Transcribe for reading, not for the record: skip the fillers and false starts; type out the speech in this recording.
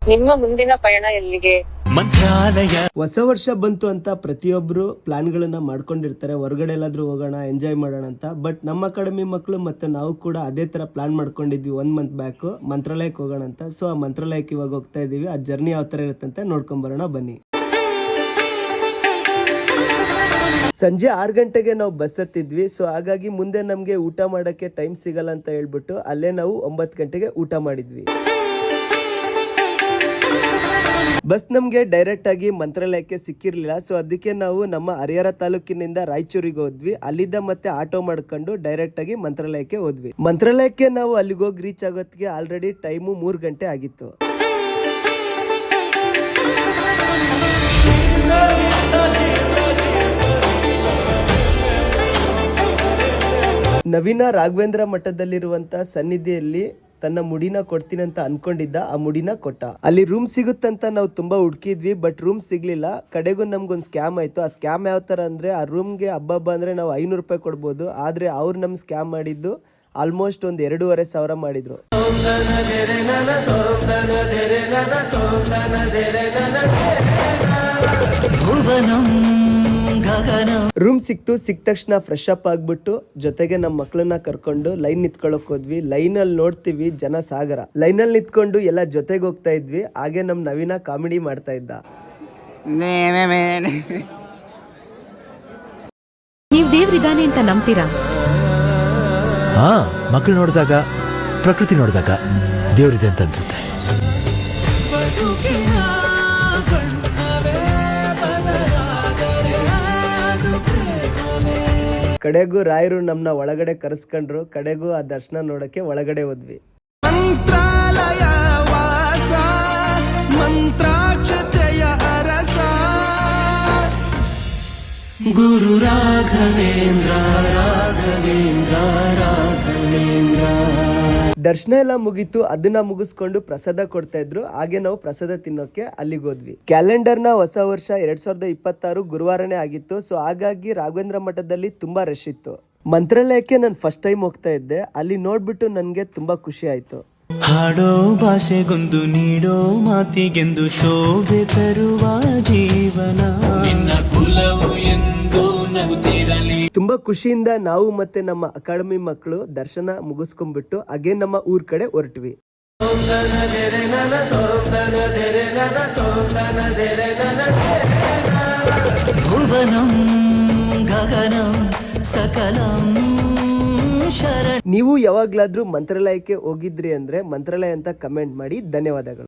ನಿಮ್ಮ ಮುಂದಿನ ಪಯಣ ಎಲ್ಲಿಗೆ? ಮಂತ್ರಾಲಯ. ಹೊಸ ವರ್ಷ ಬಂತು ಅಂತ ಪ್ರತಿಯೊಬ್ರು ಪ್ಲಾನ್ಗಳನ್ನ ಮಾಡ್ಕೊಂಡಿರ್ತಾರೆ, ಹೊರಗಡೆ ಎಲ್ಲಾದ್ರೂ ಹೋಗೋಣ, ಎಂಜಾಯ್ ಮಾಡೋಣ ಅಂತ. ಬಟ್ ನಮ್ಮ ಅಕಾಡೆಮಿ ಮಕ್ಕಳು ಮತ್ತೆ ನಾವು ಕೂಡ ಅದೇ ತರ ಪ್ಲಾನ್ ಮಾಡ್ಕೊಂಡಿದ್ವಿ 1 ಮಂತ್ ಬ್ಯಾಕ್, ಮಂತ್ರಾಲಯಕ್ಕೆ ಹೋಗೋಣ ಅಂತ. ಸೊ ಆ ಮಂತ್ರಾಲಯಕ್ಕೆ ಇವಾಗ ಹೋಗ್ತಾ ಇದೀವಿ. ಆ ಜರ್ನಿ ಯಾವ ತರ ಇರುತ್ತೆ ಅಂತ ನೋಡ್ಕೊಂಡ್ ಬರೋಣ ಬನ್ನಿ. ಸಂಜೆ 6 ಗಂಟೆಗೆ ನಾವು ಬಸ್ ಹತ್ತಿದ್ವಿ. ಸೊ ಹಾಗಾಗಿ ಮುಂದೆ ನಮ್ಗೆ ಊಟ ಮಾಡಕ್ಕೆ ಟೈಮ್ ಸಿಗಲ್ಲ ಅಂತ ಹೇಳ್ಬಿಟ್ಟು ಅಲ್ಲೇ ನಾವು 9 ಗಂಟೆಗೆ ಊಟ ಮಾಡಿದ್ವಿ. ಬಸ್ ನಮ್ಗೆ ಡೈರೆಕ್ಟ್ ಆಗಿ ಮಂತ್ರಾಲಯಕ್ಕೆ ಸಿಕ್ಕಿರ್ಲಿಲ್ಲ. ಸೊ ಅದಕ್ಕೆ ನಾವು ನಮ್ಮ ಹರಿಹರ ತಾಲೂಕಿನಿಂದ ರಾಯಚೂರಿಗೆ ಹೋದ್ವಿ. ಅಲ್ಲಿದ್ದ ಮತ್ತೆ ಆಟೋ ಮಾಡ್ಕೊಂಡು ಡೈರೆಕ್ಟ್ ಆಗಿ ಮಂತ್ರಾಲಯಕ್ಕೆ ಹೋದ್ವಿ. ಮಂತ್ರಾಲಯಕ್ಕೆ ನಾವು ಅಲ್ಲಿಗೆ ಹೋಗಿ ರೀಚ್ ಆಗೋತ್ತಿಗೆ ಆಲ್ರೆಡಿ ಟೈಮು 3 ಗಂಟೆ ಆಗಿತ್ತು. ನವೀನ ರಾಘವೇಂದ್ರ ಮಠದಲ್ಲಿರುವಂತ ಸನ್ನಿಧಿಯಲ್ಲಿ ತನ್ನ ಮುಡಿನ ಕೊಡ್ತೀನಿ ಅಂತ ಅನ್ಕೊಂಡಿದ್ದ, ಆ ಮುಡಿನ ಕೊಟ್ಟ. ಅಲ್ಲಿ ರೂಮ್ ಸಿಗುತ್ತಂತ ನಾವು ತುಂಬಾ ಹುಡುಕಿದ್ವಿ, ಬಟ್ ರೂಮ್ ಸಿಗ್ಲಿಲ್ಲ. ಕಡೆಗೂ ನಮ್ಗೊಂದು ಸ್ಕ್ಯಾಮ್ ಆಯ್ತು. ಆ ಸ್ಕ್ಯಾಮ್ ಯಾವ ತರ ಅಂದ್ರೆ, ಆ ರೂಮ್ಗೆ ಹಬ್ಬ ಅಂದ್ರೆ ನಾವು 500 ರೂಪಾಯಿ ಕೊಡ್ಬೋದು, ಆದ್ರೆ ಅವ್ರು ನಮ್ ಸ್ಕ್ಯಾಮ್ ಮಾಡಿದ್ದು ಆಲ್ಮೋಸ್ಟ್ ಒಂದು 2,500 ಮಾಡಿದ್ರು. ರೂಮ್ ಸಿಕ್ತು. ಸಿಕ್ಕ ತಕ್ಷಣ ಫ್ರೆಶ್ ಅಪ್ ಆಗ್ಬಿಟ್ಟು ಜೊತೆಗೆ ನಮ್ಮ ಮಕ್ಕಳನ್ನ ಕರ್ಕೊಂಡು ಲೈನ್ ನಿಂತ್ಕೊಳ್ಳೋಕ್ ಹೋದ್ವಿ. ಲೈನ್ ಅಲ್ಲಿ ನೋಡ್ತೀವಿ ಜನ ಸಾಗರ. ಲೈನ್ ಅಲ್ಲಿ ನಿಂತ್ಕೊಂಡು ಎಲ್ಲ ಜೊತೆಗೆ ಹೋಗ್ತಾ ಇದ್ವಿ. ಹಾಗೆ ನಮ್ ನವೀನ ಕಾಮಿಡಿ ಮಾಡ್ತಾ ಇದ್ದ. ನೀವ್ ದೇವ್ರಿದಾನೆ ಅಂತ ನಂಬ್ತೀರಾ? ಮಕ್ಕಳು ನೋಡಿದಾಗ, ಪ್ರಕೃತಿ ನೋಡಿದಾಗ ದೇವ್ರಿದೆ ಅಂತ ಅನ್ಸುತ್ತೆ. ಕಡೆಗೂ ರಾಯರು ನಮ್ನ ಒಳಗಡೆ ಕರೆಸ್ಕೊಂಡ್ರು. ಕಡೆಗೂ ಆ ದರ್ಶನ ನೋಡಕ್ಕೆ ಒಳಗಡೆ ಹೋದ್ವಿ. ಮಂತ್ರಾಲಯ ವಾಸ ಮಂತ್ರಾಕ್ಷತೆಯ ಅರಸ ಗುರು ರಾಘವೇಂದ್ರ ರಾಘವೇಂದ್ರ ರಾಘವೇಂದ್ರ. ದರ್ಶನ ಎಲ್ಲ ಮುಗೀತು. ಅದನ್ನ ಮುಗಿಸ್ಕೊಂಡು ಪ್ರಸಾದ ಕೊಡ್ತಾ ಇದ್ರು. ಹಾಗೆ ನಾವು ಪ್ರಸಾದ ತಿನ್ನೋಕೆ ಅಲ್ಲಿಗೆ ಹೋದ್ವಿ. ಕ್ಯಾಲೆಂಡರ್ ನ ಹೊಸ ವರ್ಷ 2026 ಗುರುವಾರನೇ ಆಗಿತ್ತು. ಸೊ ಹಾಗಾಗಿ ರಾಘವೇಂದ್ರ ಮಠದಲ್ಲಿ ತುಂಬಾ ರಶ್ ಇತ್ತು. ಮಂತ್ರಾಲಯಕ್ಕೆ ನಾನು ಫಸ್ಟ್ ಟೈಮ್ ಹೋಗ್ತಾ ಇದ್ದೆ. ಅಲ್ಲಿ ನೋಡ್ಬಿಟ್ಟು ನನ್ಗೆ ತುಂಬಾ ಖುಷಿ ಆಯ್ತು. ಹಾಡೋ ಭಾಷೆಗೊಂದು ನೀಡೋ ಮಾತಿಗೆಂದು ಶೋಭೆ ತರುವ ಜೀವನ ನಿನ್ನ ಕುಲವು ಎಂದು ನಗುತ್ತಿರಲಿ. ತುಂಬಾ ಖುಷಿಯಿಂದ ನಾವು ಮತ್ತೆ ನಮ್ಮ ಅಕಾಡೆಮಿ ಮಕ್ಕಳು ದರ್ಶನ ಮುಗಿಸ್ಕೊಂಡ್ಬಿಟ್ಟು ಹಾಗೆ ನಮ್ಮ ಊರ್ ಕಡೆ ಹೊರಟ್ವಿ. ಭುವನಂ ಗಗನಂ ಸಕಲಂ ಶರಣ. ನೀವು ಯಾವಾಗ್ಲಾದ್ರೂ ಮಂತ್ರಾಲಯಕ್ಕೆ ಹೋಗಿದ್ರಿ ಅಂದ್ರೆ ಮಂತ್ರಾಲಯ ಅಂತ ಕಮೆಂಟ್ ಮಾಡಿ. ಧನ್ಯವಾದಗಳು.